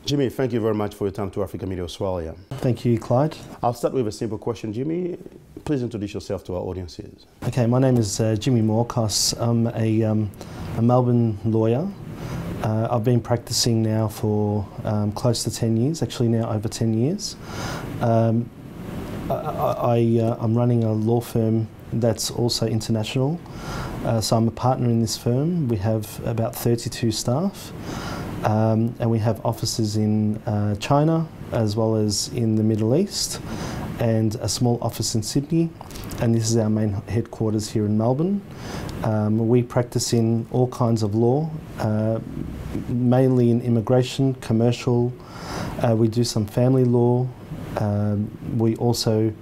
Jimmy, thank you very much for your time to Africa Media Australia. Thank you, Clyde. I'll start with a simple question, Jimmy. Please introduce yourself to our audiences. Okay, my name is Jimmy Moorcross. I'm a Melbourne lawyer. I've been practicing now for close to 10 years, actually now over 10 years. I'm running a law firm that's also international. So I'm a partner in this firm. We have about 32 staff. And we have offices in China as well as in the Middle East and a small office in Sydney, and this is our main headquarters here in Melbourne. We practice in all kinds of law, mainly in immigration, commercial. We do some family law. We also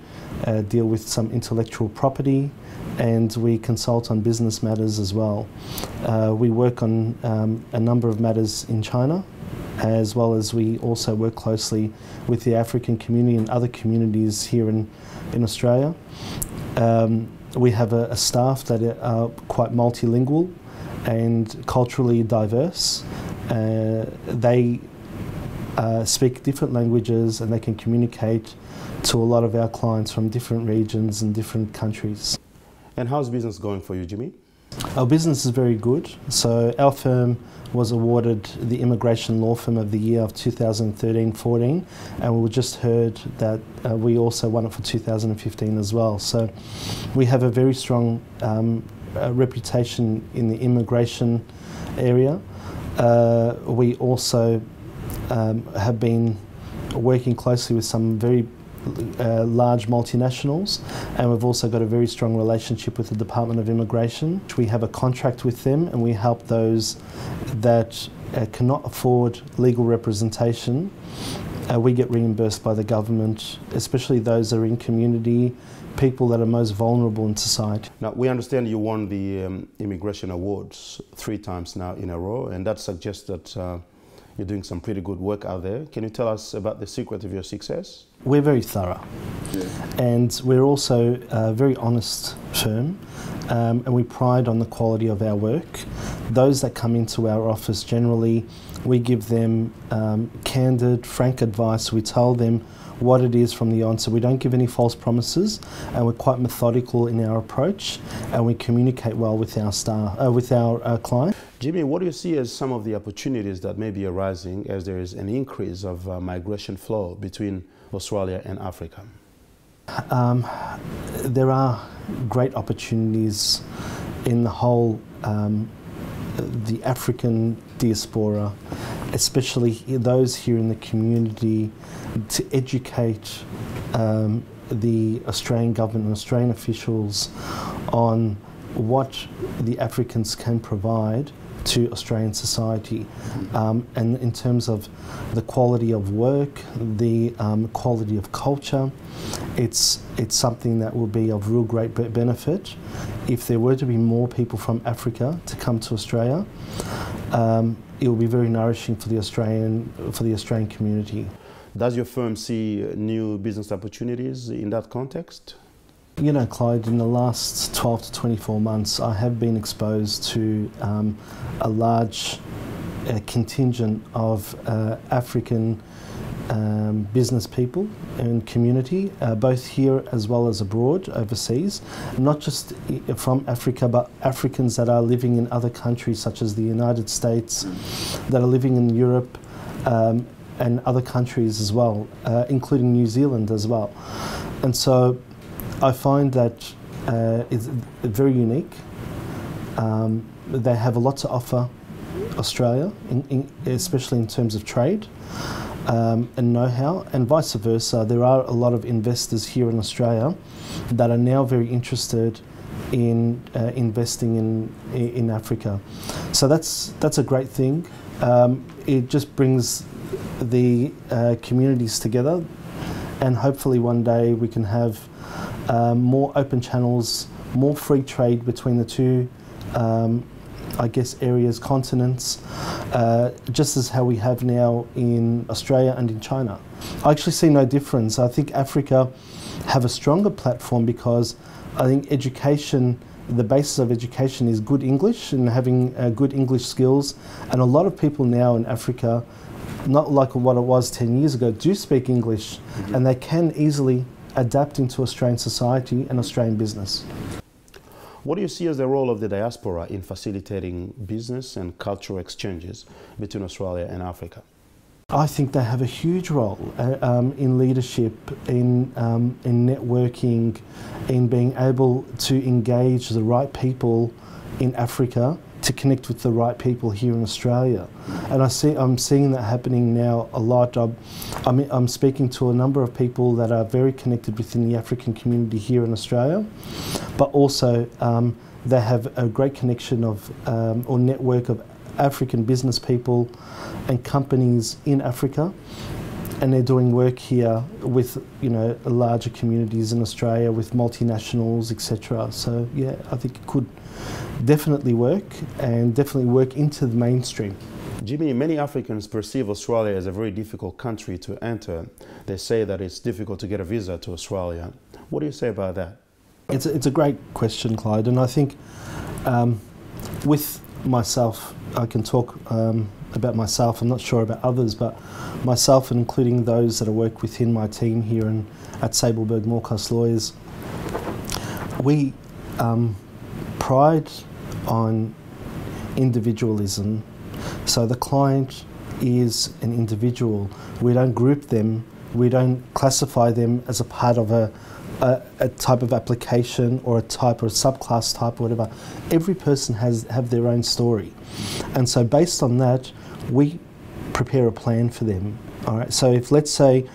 deal with some intellectual property, and we consult on business matters as well. We work on a number of matters in China, as well as we also work closely with the African community and other communities here in Australia. We have a staff that are quite multilingual and culturally diverse. They speak different languages and they can communicate to a lot of our clients from different regions and different countries. And how's business going for you, Jimmy? Our business is very good. So our firm was awarded the Immigration Law Firm of the Year of 2013-14, and we just heard that we also won it for 2015 as well. So we have a very strong reputation in the immigration area. We also have been working closely with some very large multinationals, and we've also got a very strong relationship with the Department of Immigration. We have a contract with them, and we help those that cannot afford legal representation. We get reimbursed by the government, especially those that are in community, people that are most vulnerable in society. Now, we understand you won the Immigration Awards 3 times now in a row, and that suggests that you're doing some pretty good work out there. Can you tell us about the secret of your success? We're very thorough, and we're also a very honest firm, and we pride on the quality of our work. Those that come into our office, generally, we give them candid, frank advice. We tell them what it is from the onset. We don't give any false promises, and we're quite methodical in our approach, and we communicate well with our staff, with our client. Jimmy, what do you see as some of the opportunities that may be arising as there is an increase of migration flow between Australia and Africa? There are great opportunities in the whole the African diaspora, especially those here in the community, to educate the Australian government and Australian officials on what the Africans can provide to Australian society, and in terms of the quality of work, the quality of culture. It's something that will be of real great benefit. If there were to be more people from Africa to come to Australia, it will be very nourishing for the Australian community. Does your firm see new business opportunities in that context? You know, Clyde, in the last 12 to 24 months, I have been exposed to a large contingent of African business people and community, both here as well as abroad, overseas, not just from Africa, but Africans that are living in other countries such as the United States, that are living in Europe, and other countries as well, including New Zealand as well. And so I find that it's very unique. They have a lot to offer Australia, especially in terms of trade and know-how, and vice versa. There are a lot of investors here in Australia that are now very interested in investing in Africa. So that's a great thing. It just brings the communities together, and hopefully one day we can have more open channels, more free trade between the two, I guess, areas, continents, just as how we have now in Australia and in China. I actually see no difference. I think Africa have a stronger platform because I think education, the basis of education is good English and having good English skills, and a lot of people now in Africa not like what it was 10 years ago, do speak English, and they can easily adapt into Australian society and Australian business. What do you see as the role of the diaspora in facilitating business and cultural exchanges between Australia and Africa? I think they have a huge role in leadership, in networking, in being able to engage the right people in Africa to connect with the right people here in Australia. And I'm seeing that happening now a lot. I'm speaking to a number of people that are very connected within the African community here in Australia, but also they have a great connection of or network of African business people and companies in Africa, and they're doing work here with, you know, larger communities in Australia with multinationals, etc. So yeah, I think it could definitely work, and definitely work into the mainstream. Jimmy, many Africans perceive Australia as a very difficult country to enter. They say that it's difficult to get a visa to Australia. What do you say about that? It's a great question, Clyde, and I think with myself, I can talk about myself. I'm not sure about others, but myself, and including those that I work within my team here at Sableberg Moorcost Lawyers, we pride on individualism. So the client is an individual. We don't group them. We don't classify them as a part of a type of application or a type or a subclass type or whatever. Every person have their own story, and so based on that, we prepare a plan for them. All right. So if, let's say,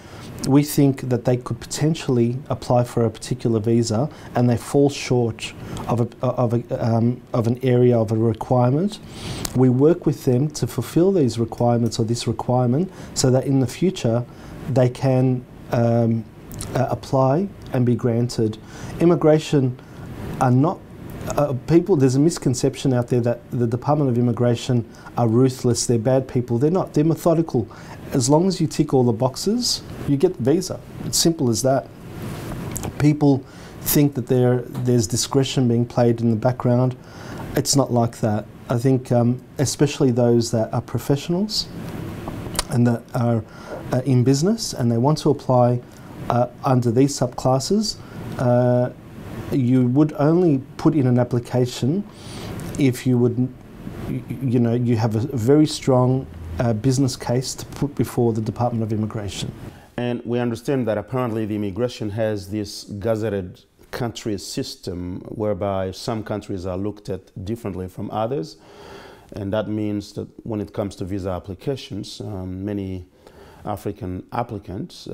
we think that they could potentially apply for a particular visa and they fall short of an area of a requirement, we work with them to fulfil these requirements or this requirement, so that in the future they can apply and be granted. Immigration are not people. There's a misconception out there that the Department of Immigration are ruthless, they're bad people. They're not. They're methodical. As long as you tick all the boxes, you get the visa. It's simple as that. People think that there's discretion being played in the background. It's not like that. I think especially those that are professionals and that are in business and they want to apply under these subclasses, you would only put in an application if you would, you have a very strong business case to put before the Department of Immigration. And we understand that apparently the immigration has this gazetted country system whereby some countries are looked at differently from others, and that means that when it comes to visa applications, many African applicants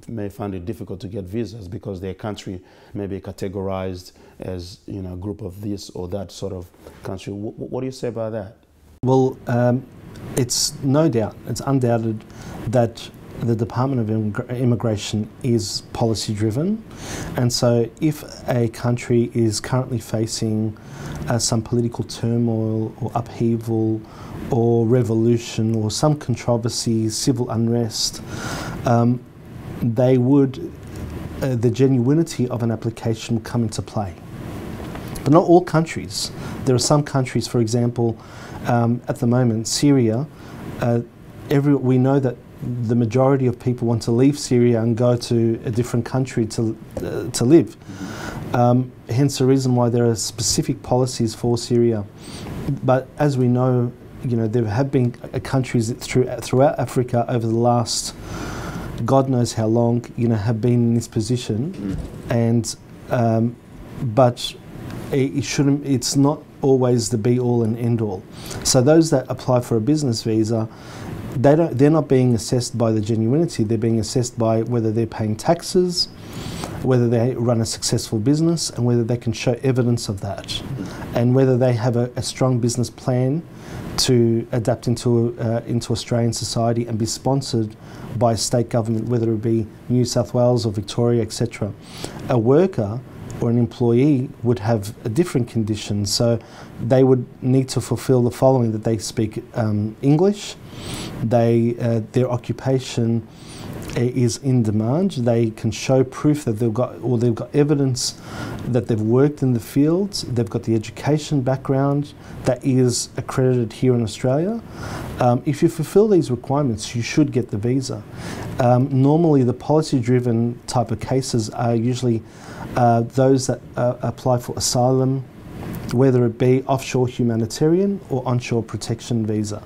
may find it difficult to get visas because their country may be categorized as a group of this or that sort of country. What do you say about that? Well, it's no doubt, it's undoubted that the Department of Immigration is policy driven, and so if a country is currently facing some political turmoil or upheaval or revolution or some controversy, civil unrest, they would, the genuinity of an application will come into play. But not all countries. There are some countries, for example, at the moment, Syria, we know that the majority of people want to leave Syria and go to a different country to live. Hence the reason why there are specific policies for Syria. But as we know, there have been countries throughout Africa over the last, God knows how long, have been in this position, and but it shouldn't. It's not always the be-all and end-all. So those that apply for a business visa, they're not being assessed by the genuinity. They're being assessed by whether they're paying taxes, whether they run a successful business, and whether they can show evidence of that, and whether they have a strong business plan to adapt into Australian society and be sponsored by state government, whether it be New South Wales or Victoria, etc. A worker or an employee would have a different condition, so they would need to fulfil the following: that they speak English, their occupation is in demand. They can show proof that they've got evidence that they've worked in the field, they've got the education background that is accredited here in Australia. If you fulfill these requirements, you should get the visa. Normally the policy-driven type of cases are usually those that apply for asylum, whether it be offshore humanitarian or onshore protection visa.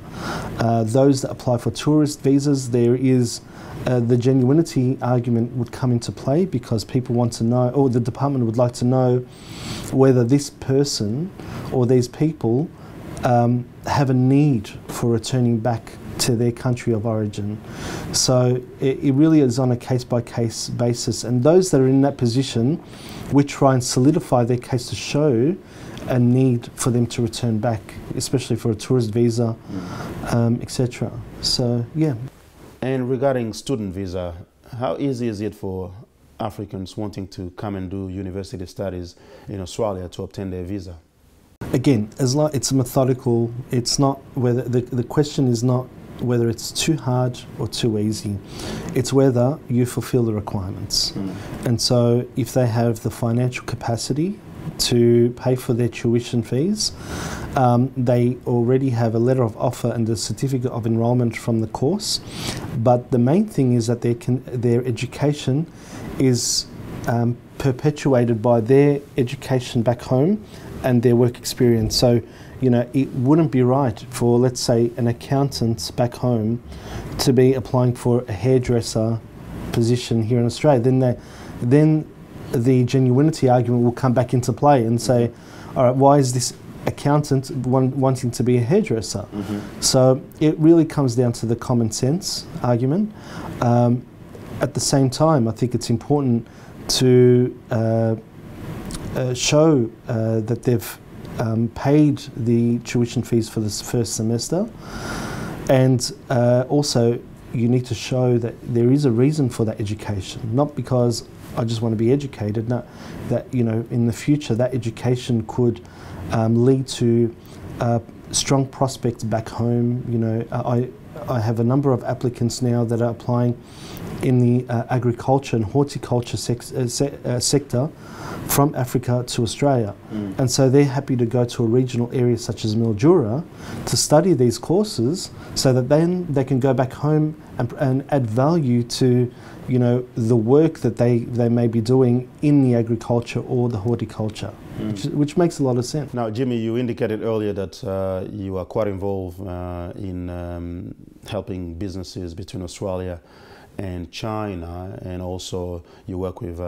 Those that apply for tourist visas, there is the genuinity argument would come into play, because people want to know, or the department would like to know, whether this person or these people have a need for returning back to their country of origin. So it really is on a case-by-case basis, and those that are in that position, we try and solidify their case to show a need for them to return back, especially for a tourist visa, etc. So, yeah. And regarding student visa, how easy is it for Africans wanting to come and do university studies in Australia to obtain their visa? Again, it's methodical. It's not whether the question is not whether it's too hard or too easy. It's whether you fulfill the requirements. And so if they have the financial capacity to pay for their tuition fees, they already have a letter of offer and a certificate of enrolment from the course. But the main thing is that their education is perpetuated by their education back home and their work experience. So, you know, it wouldn't be right for, let's say, an accountant back home to be applying for a hairdresser position here in Australia. Then the genuinity argument will come back into play and say, all right, why is this accountant wanting to be a hairdresser? So it really comes down to the common sense argument. At the same time, I think it's important to show that they've paid the tuition fees for this first semester, and also you need to show that there is a reason for that education, not because I just want to be educated. No, that, you know, in the future that education could lead to strong prospects back home. You know, I have a number of applicants now that are applying in the agriculture and horticulture sector from Africa to Australia. And so they're happy to go to a regional area such as Mildura to study these courses, so that then they can go back home and add value to, you know, the work that they may be doing in the agriculture or the horticulture, which makes a lot of sense. Now, Jimmy, you indicated earlier that you are quite involved in helping businesses between Australia and China, and also you work with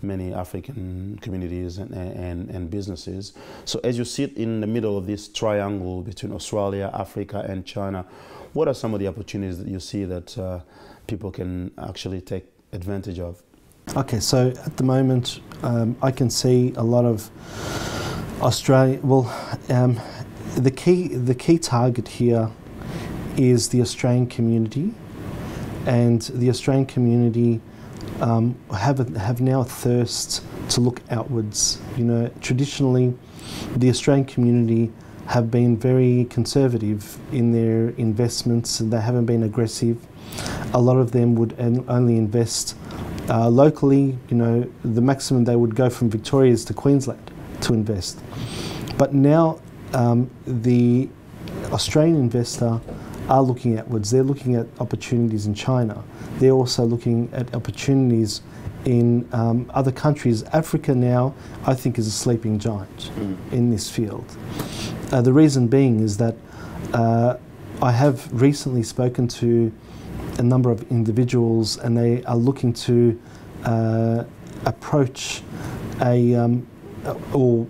many African communities and businesses. So as you sit in the middle of this triangle between Australia, Africa and China, what are some of the opportunities that you see that people can actually take advantage of? Okay, so at the moment I can see a lot of Australia, the key target here is the Australian community, and the Australian community have now a thirst to look outwards. You know, traditionally the Australian community have been very conservative in their investments, and they haven't been aggressive. A lot of them would only invest locally. You know, the maximum they would go from Victoria is to Queensland to invest. But now the Australian investor are looking outwards. They're looking at opportunities in China. They're also looking at opportunities in other countries. Africa now, I think, is a sleeping giant in this field. The reason being is that I have recently spoken to a number of individuals, and they are looking to approach or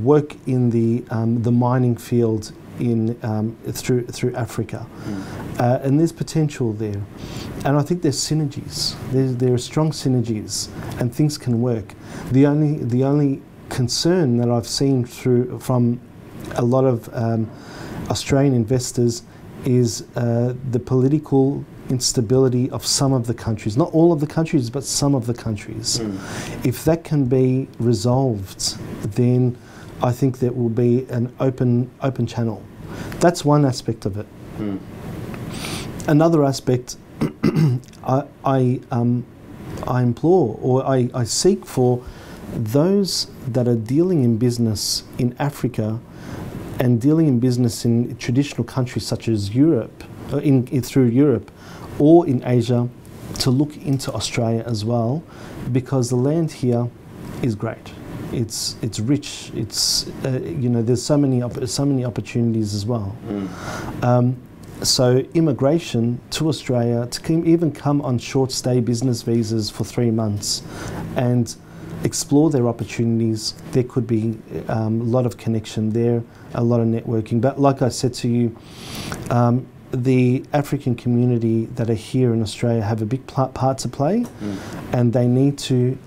work in the mining field through Africa, and there's potential there, and I think there's synergies. There are strong synergies, and things can work. The only concern that I've seen from a lot of Australian investors is the political instability of some of the countries, not all of the countries, but some of the countries. If that can be resolved, then I think there will be an open channel. That's one aspect of it. Another aspect I implore, or I seek for those that are dealing in business in Africa and dealing in business in traditional countries such as Europe, through Europe, or in Asia, to look into Australia as well, because the land here is great. It's rich. It's there's so many opportunities as well. So immigration to Australia, to even come on short stay business visas for 3 months and explore their opportunities, there could be a lot of connection there, a lot of networking. But like I said to you, the African community that are here in Australia have a big part to play, and they need to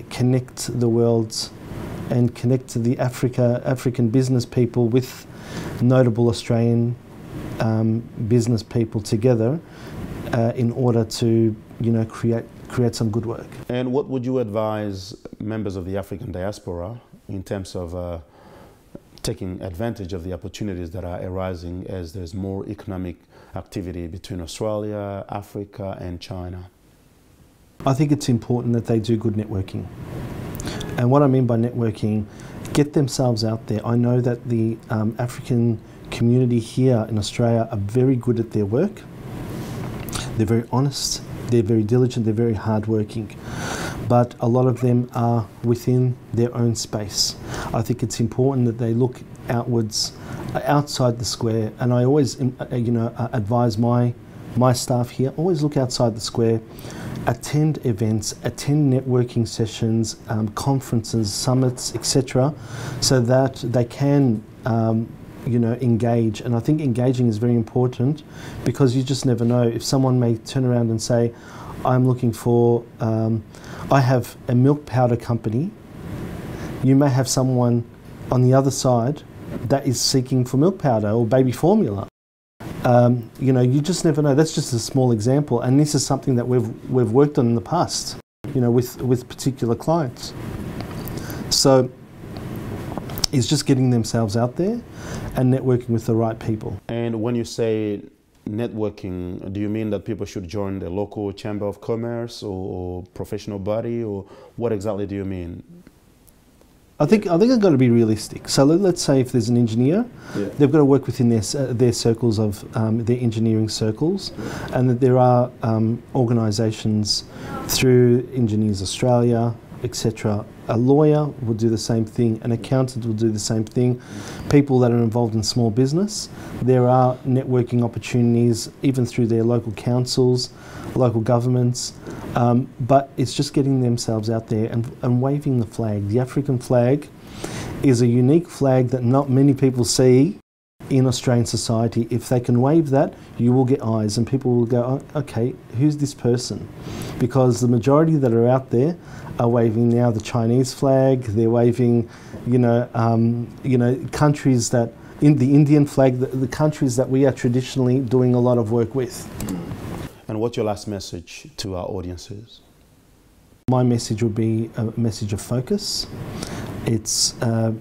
connect the world and connect to the African business people with notable Australian business people together in order to create some good work. And what would you advise members of the African diaspora in terms of taking advantage of the opportunities that are arising as there's more economic activity between Australia, Africa and China? I think it's important that they do good networking. And what I mean by networking, get themselves out there. I know that the African community here in Australia are very good at their work. They're very honest, they're very diligent, they're very hardworking. But a lot of them are within their own space. I think it's important that they look outwards, outside the square. And I always, advise my staff here, always look outside the square, attend events, attend networking sessions, conferences, summits, etc., so that they can engage. And I think engaging is very important, because you just never know. If someone may turn around and say, I'm looking for, I have a milk powder company, you may have someone on the other side that is seeking for milk powder or baby formula. You just never know. That's just a small example, and this is something that we've worked on in the past, with particular clients. So it's just getting themselves out there and networking with the right people. And when you say networking, do you mean that people should join the local chamber of commerce or professional body, or what exactly do you mean? I think I've got to be realistic. So let's say if there's an engineer, they've got to work within their circles of their engineering circles, and that there are organisations through Engineers Australia, etc. A lawyer will do the same thing, an accountant will do the same thing, people that are involved in small business. There are networking opportunities even through their local councils, local governments, but it's just getting themselves out there and waving the flag. The African flag is a unique flag that not many people see in Australian society. If they can wave that, you will get eyes, and people will go, oh, okay, who's this person? Because the majority that are out there are waving now the Chinese flag, they're waving, countries that, in the Indian flag, the countries that we are traditionally doing a lot of work with. And what's your last message to our audiences? My message would be a message of focus. It's, the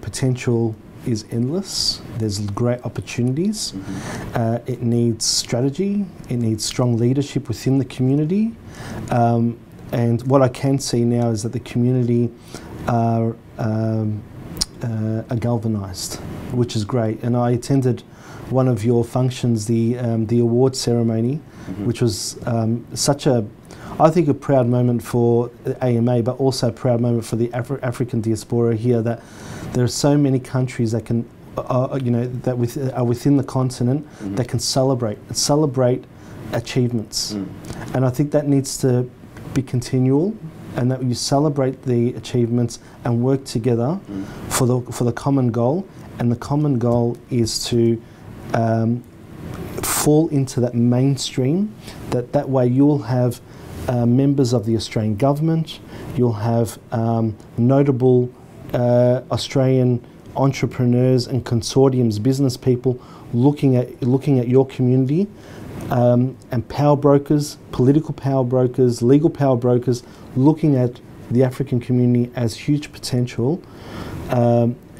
potential is endless. There's great opportunities. It needs strategy. It needs strong leadership within the community. And what I can see now is that the community are galvanised, which is great. And I attended one of your functions, the award ceremony, which was such a, I think, a proud moment for AMA, but also a proud moment for the African diaspora here, that there are so many countries that can, that are within the continent that can celebrate achievements. And I think that needs to be continual, and that you celebrate the achievements and work together for the common goal. And the common goal is to fall into that mainstream. That way you'll have members of the Australian government, you'll have notable Australian entrepreneurs and consortiums, business people looking at your community, and power brokers, political power brokers, legal power brokers, looking at the African community as huge potential,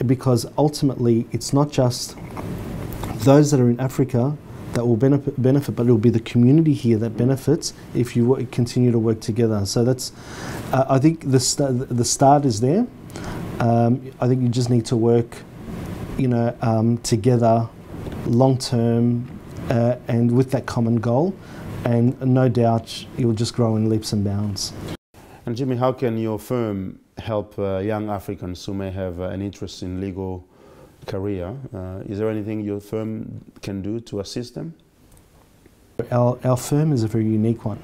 because ultimately it's not just those that are in Africa that will benefit, but it will be the community here that benefits if you continue to work together. So that's, I think the start is there. I think you just need to work, together, long term, and with that common goal, and no doubt it will just grow in leaps and bounds. And Jimmy, how can your firm help young Africans who may have an interest in legal career? Is there anything your firm can do to assist them? Our firm is a very unique one,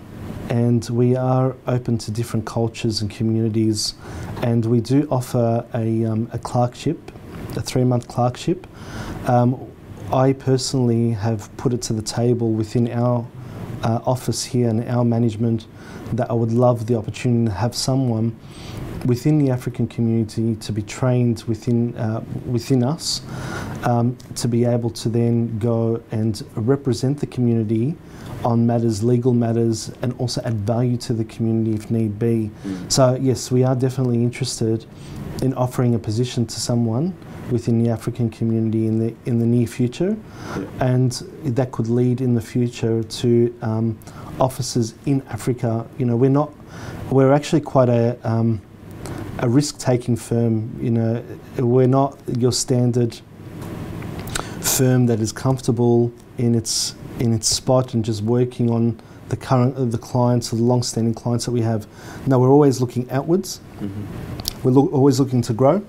and we are open to different cultures and communities, and we do offer a clerkship, a 3-month clerkship. I personally have put it to the table within our office here and our management that I would love the opportunity to have someone within the African community to be trained within us, to be able to then go and represent the community on matters, legal matters, and also add value to the community if need be. So yes, we are definitely interested in offering a position to someone within the African community in the near future, and that could lead in the future to offices in Africa. We're actually quite a risk-taking firm. We're not your standard firm that is comfortable in its spot and just working on the clients, or the long-standing clients that we have. No, we're always looking outwards. We're always looking to grow.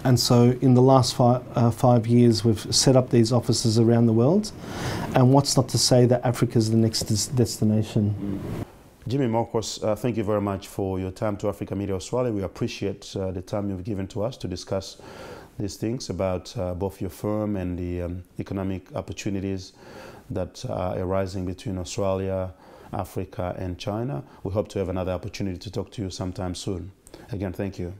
And so in the last 5 years, we've set up these offices around the world. And what's not to say that Africa is the next destination. Jimmy Morkos, thank you very much for your time to Africa Media Australia. We appreciate the time you've given to us to discuss these things about both your firm and the economic opportunities that are arising between Australia, Africa and China. We hope to have another opportunity to talk to you sometime soon. Again, thank you.